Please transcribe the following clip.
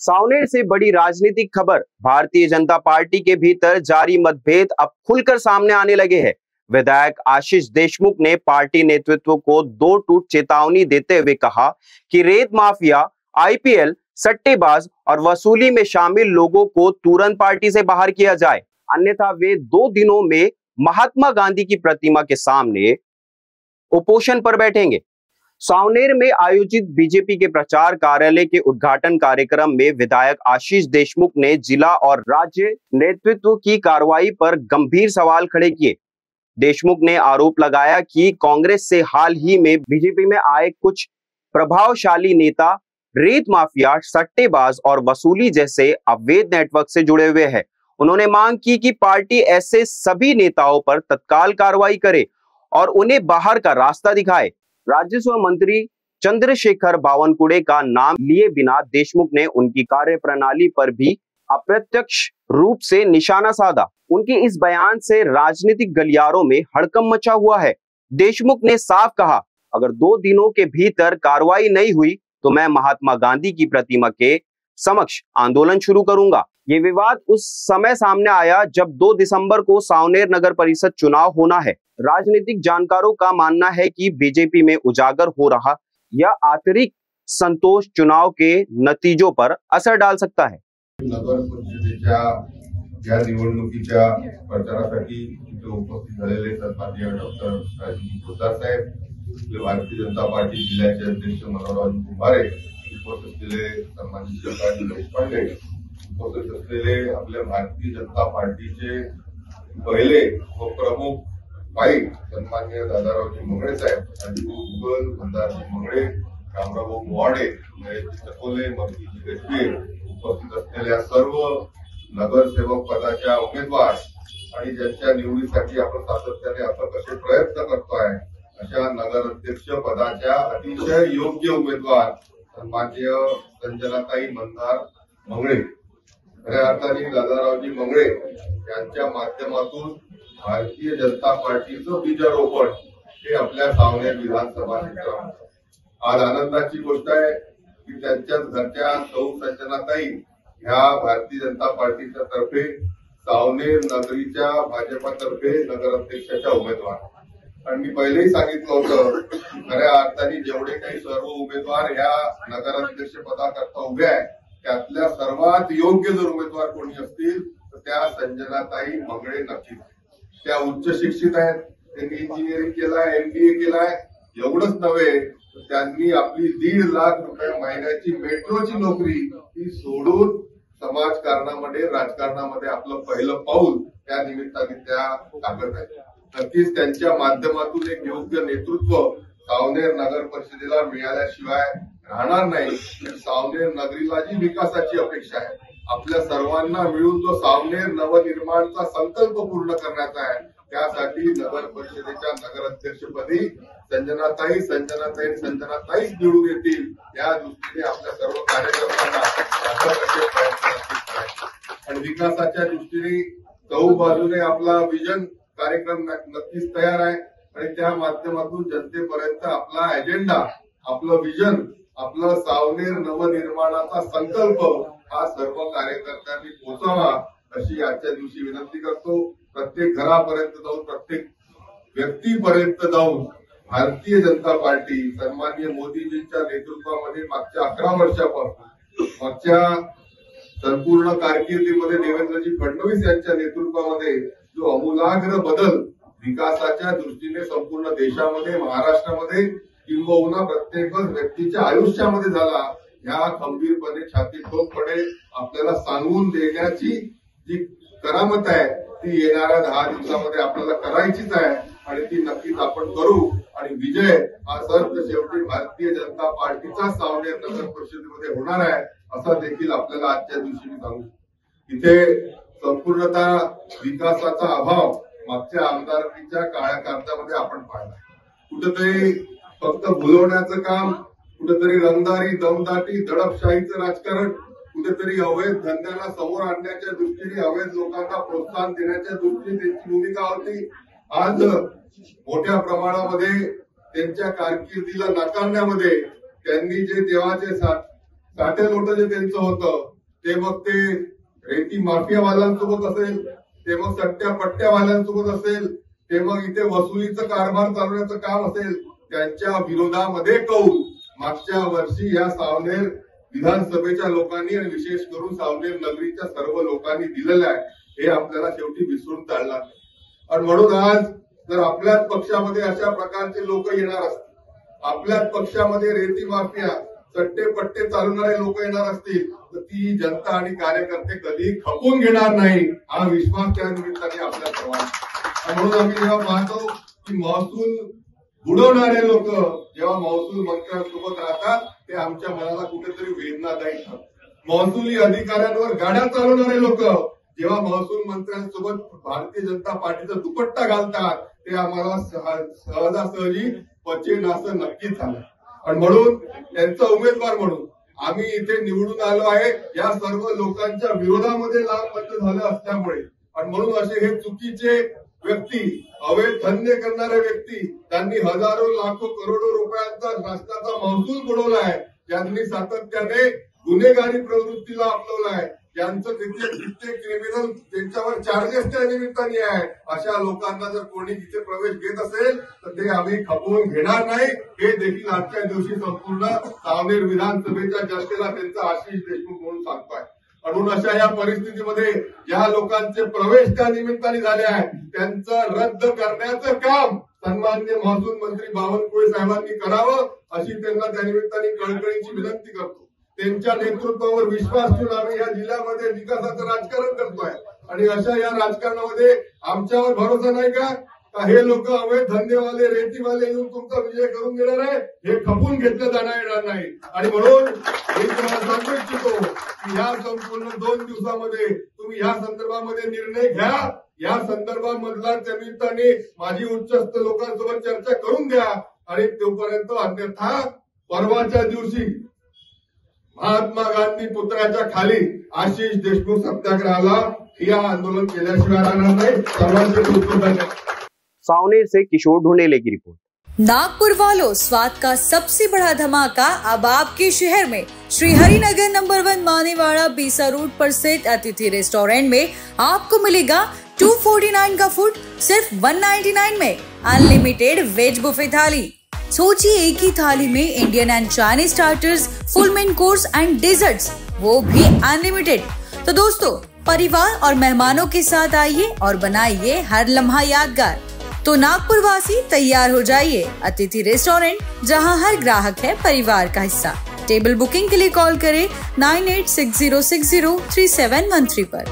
सावनेर से बड़ी राजनीतिक खबर। भारतीय जनता पार्टी के भीतर जारी मतभेद अब खुलकर सामने आने लगे हैं। विधायक आशीष देशमुख ने पार्टी नेतृत्व को दो टूक चेतावनी देते हुए कहा कि रेत माफिया, आईपीएल, सट्टेबाज और वसूली में शामिल लोगों को तुरंत पार्टी से बाहर किया जाए, अन्यथा वे 2 दिनों में महात्मा गांधी की प्रतिमा के सामने उपोषण पर बैठेंगे। सावनेर में आयोजित बीजेपी के प्रचार कार्यालय के उद्घाटन कार्यक्रम में विधायक आशीष देशमुख ने जिला और राज्य नेतृत्व की कार्रवाई पर गंभीर सवाल खड़े किए। देशमुख ने आरोप लगाया कि कांग्रेस से हाल ही में बीजेपी में आए कुछ प्रभावशाली नेता रेत माफिया, सट्टेबाज और वसूली जैसे अवैध नेटवर्क से जुड़े हुए हैं। उन्होंने मांग की कि पार्टी ऐसे सभी नेताओं पर तत्काल कार्रवाई करे और उन्हें बाहर का रास्ता दिखाए। राजस्व मंत्री चंद्रशेखर बावनकुळे का नाम लिए बिना देशमुख ने उनकी कार्यप्रणाली पर भी अप्रत्यक्ष रूप से निशाना साधा। उनके इस बयान से राजनीतिक गलियारों में हड़कंप मचा हुआ है। देशमुख ने साफ कहा, अगर 2 दिनों के भीतर कार्रवाई नहीं हुई तो मैं महात्मा गांधी की प्रतिमा के समक्ष आंदोलन शुरू करूंगा। ये विवाद उस समय सामने आया जब 2 दिसंबर को सावनेर नगर परिषद चुनाव होना है। राजनीतिक जानकारों का मानना है कि बीजेपी में उजागर हो रहा यह आंतरिक संतोष चुनाव के नतीजों पर असर डाल सकता है। नगर परिषदेच्या या निवडणुकीच्या प्रचारासाठी उपस्थित झालेले सन्माननीय डॉक्टर राजीव पोद्दार साहेब, भारतीय जनता पार्टी जिल्ह्याचे अध्यक्ष मनोहरराव कुंभारे, उपस्थित असलेले सन्माननीय प्रकाश देशपांडे, उपस्थित असलेले आपल्या भारतीय जनता पार्टीचे पहिले व प्रमुख पाई सन्माननीय दादारावजी मंगळे साहेब, राजू गुगल, मंदारजी मंगळे, रामराव मोवाडे, महेश चकोले, मधुजी देशवे, उपस्थित असलेल्या सर्व नगरसेवक पदाच्या उमेदवार आणि ज्यांच्या निवडीसाठी आपण सातत्याने कसे प्रयत्न करतोय अशा नगर अध्यक्ष पदाच्या अतिशय योग्य उमेदवार सन्माननीय संजनाताई मंदार मंगळे, खऱ्या अर्थाने दादारावजी मंगळे यांच्या माध्यमातून भारतीय जनता पार्टीचं बीजारोपण हे आपल्या सावनेर विधानसभा क्षेत्रात आज आनंदाची गोष्ट आहे की त्यांच्याच घरच्या सौ संजनाताई ह्या भारतीय जनता पार्टीच्या तर्फे सावनेर नगरीच्या भाजपातर्फे नगराध्यक्षाच्या उमेदवार। आणि मी पहिलेही सांगितलं होतं की खऱ्या अर्थाने जेवढे काही सर्व उमेदवार ह्या नगराध्यक्ष पदाकरता उभे आहेत त्यातल्या सर्वात योग्य जर उमेदवार कोणी असतील तर त्या संजनाताई मंगळे नक्कीच। त्या उच्च शिक्षित आहेत, त्यांनी इंजिनिअरिंग केलाय, MBA केलाय, एवढंच नव्हे तर त्यांनी आपली 1.5 लाख रुपये महिन्याची मेट्रोची नोकरी ही सोडून समाजकारणामध्ये, राजकारणामध्ये आपलं पहिलं पाऊल त्या निमित्ताने त्या टाकत आहेत। नक्कीच त्यांच्या माध्यमातून एक योग्य नेतृत्व सावनेर नगर परिषदेला मिळाल्याशिवाय राहणार नाही। सावनेर नगरीला जी विकासाची अपेक्षा आहे, आपल्या सर्वांना मिळून जो सावनेर नवनिर्माणचा संकल्प पूर्ण करण्याचा आहे, त्यासाठी नगर परिषदेच्या नगराध्यक्षपदी संजनाताईच निवडून येतील या दृष्टीने आपल्या सर्व कार्यकर्त्यांना कसे प्रयत्न करायचे आणि विकासाच्या दृष्टीने चहू बाजूने आपला विजन कार्यक्रम नक्कीच तयार आहे आणि त्या माध्यमातून जनतेपर्यंत आपला अजेंडा, आपलं विजन, आपलं सावनेर नवनिर्माणाचा संकल्प हा सर्व कार्यकर्त्यांनी पोहोचावा अशी आजच्या दिवशी विनंती करतो। प्रत्येक घरापर्यंत जाऊन, प्रत्येक व्यक्तीपर्यंत जाऊन भारतीय जनता पार्टी सन्माननीय मोदीजींच्या नेतृत्वामध्ये मागच्या 11 वर्षापासून, मागच्या संपूर्ण कारकिर्दीमध्ये देवेंद्रजी फडणवीस यांच्या नेतृत्वामध्ये जो अमूलाग्र बदल विकासाच्या दृष्टीने संपूर्ण देशामध्ये, महाराष्ट्रामध्ये किंबहुना प्रत्येक व्यक्तीच्या आयुष्यामध्ये झाला, ह्या खंबीरपणे, छाती ठोकपणे आपल्याला सांगून देण्याची जी करामत आहे ती येणाऱ्या 10 दिवसामध्ये आपल्याला करायचीच आहे आणि ती नक्कीच आपण करू आणि विजय हा सर्व शेवटी भारतीय जनता पार्टीचा सावनेर नगर परिषदेमध्ये होणार आहे असं देखील आपल्याला आजच्या दिवशी मी सांगू। इथे संपूर्णतः विकासाचा अभाव मागच्या आमदारकीच्या काळ्या कागदामध्ये आपण पाहिला। कुठेतरी फक्त भुलवण्याचं काम, कुठेतरी रंगदारी, दमदाटी, दडपशाहीचं राजकारण, कुठेतरी अवैध धंद्याला समोर आणण्याच्या दृष्टीने, अवैध लोकांना प्रोत्साहन देण्याच्या दृष्टीने त्यांची भूमिका होती। आज मोठ्या प्रमाणामध्ये त्यांच्या कारकिर्दीला नाकारण्यामध्ये त्यांनी जे देवाचे साठे लोट जे त्यांचं होतं ते मग ते रेती माफियावाल्यांसोबत असेल, ते मग सट्ट्या पट्ट्यावाल्यांसोबत असेल, ते मग इथे वसुलीचं कारभार चालवण्याचं काम असेल, त्यांच्या विरोधामध्ये कौल मागच्या वर्षी या सावनेर विधानसभेच्या लोकांनी आणि विशेष करून सावनेर नगरीच्या सर्व लोकांनी दिलेलं आहे. हे आपल्याला शेवटी विसरून चालणार नाही. आणि म्हणून आज जर आपल्याच पक्षामध्ये अशा प्रकारचे लोक येणार असतील, आपल्याच पक्षामध्ये रेती माफिया सट्टे पट्टे चालवणारे लोक येणार असतील, तर ती जनता आणि कार्यकर्ते कधी खपून घेणार नाही, हा विश्वास त्या निमित्ताने आपल्या सर्वांना. म्हणून आम्ही जेव्हा पाहतो की महसूल बुडवणारे लोक जेव्हा महसूल मंत्र्यांसोबत राहतात, ते आमच्या मनाला कुठेतरी वेदनादायी ठरतात. महसुली अधिकाऱ्यांवर गाड्या चालवणारे लोक जेव्हा महसूल मंत्र्यांसोबत भारतीय जनता पार्टीचा दुपट्टा घालतात, ते आम्हाला सहजासहजी पचेन असं नक्कीच झालं. आणि म्हणून त्यांचा उमेदवार म्हणून आम्ही इथे निवडून आलो आहे या सर्व लोकांच्या विरोधामध्ये लाभबद्ध झालं असल्यामुळे. आणि म्हणून असे हे चुकीचे व्यक्ती, अवैध धंदे करणारे व्यक्ती, त्यांनी हजारो लाखो करोडो रुपयांचा राष्ट्राचा महसूल बुडवला आहे, ज्यांनी सातत्याने गुन्हेगारी प्रवृत्तीला आपलवला आहे, ज्यांचं तिथे कित्येक क्रिमिनल त्यांच्यावर चार्जेस त्या निमित्ताने आहे, अशा लोकांना जर कोणी तिथे प्रवेश घेत असेल तर ते आम्ही खपवून घेणार नाही. हे देखील आजच्या दिवशी संपूर्ण सावनेर विधानसभेच्या जनतेला त्यांचा आशिष देशमुख म्हणून सांगतोय. म्हणून अशा या परिस्थितीमध्ये ज्या लोकांचे प्रवेश त्या निमित्ताने झाले आहेत, त्यांचं रद्द करण्याचं काम सन्माननीय महसूल मंत्री बावनकुळे साहेबांनी करावं, अशी त्यांना त्या निमित्ताने कळकळीची विनंती करतो. त्यांच्या नेतृत्वावर विश्वास ठेवून आम्ही या जिल्ह्यामध्ये विकासाचं राजकारण करतोय. आणि अशा या राजकारणामध्ये आमच्यावर भरोसा नाही का हे लोक अवैध धंदेवाले रेतीवाले येऊन तुमचा विजय करून घेणार आहे, हे खपून घेतलं जाणार येणार नाही. आणि म्हणून मी तुम्हाला सांगू इच्छितो की या संपूर्ण 2 दिवसामध्ये तुम्ही या संदर्भामध्ये निर्णय घ्या. या संदर्भामधला त्या निमित्ताने माझी उच्चस्थ लोकांसोबत चर्चा करून द्या. आणि तोपर्यंत अन्यथा परवाच्या दिवशी महात्मा गांधी पुतळ्याच्या खाली आशिष देशमुख सत्याग्रहाला हे आंदोलन केल्याशिवाय राहणार नाही. सर्वांचे धन्यवाद. सावनेर से किशोर ढूंढेले की रिपोर्ट। नागपुर वालों, स्वाद का सबसे बड़ा धमाका अब आपके शहर में श्री हरिनगर नंबर 1 मानेवाड़ा बीसा रोड पर स्थित अतिथि रेस्टोरेंट में आपको मिलेगा 249 का फूड सिर्फ 199 में। Unlimited veg buffet thali. सोचिए, एक ही थाली में Indian and Chinese starters, full main course and desserts, वो भी अनलिमिटेड। तो दोस्तों, परिवार और मेहमानों के साथ आइए और बनाइए हर लम्हा यादगार। तो नागपुर वासी तैयार हो जाइए। अतिथि रेस्टोरेंट, जहां हर ग्राहक है परिवार का हिस्सा। टेबल बुकिंग के लिए कॉल करें 9860603713 पर।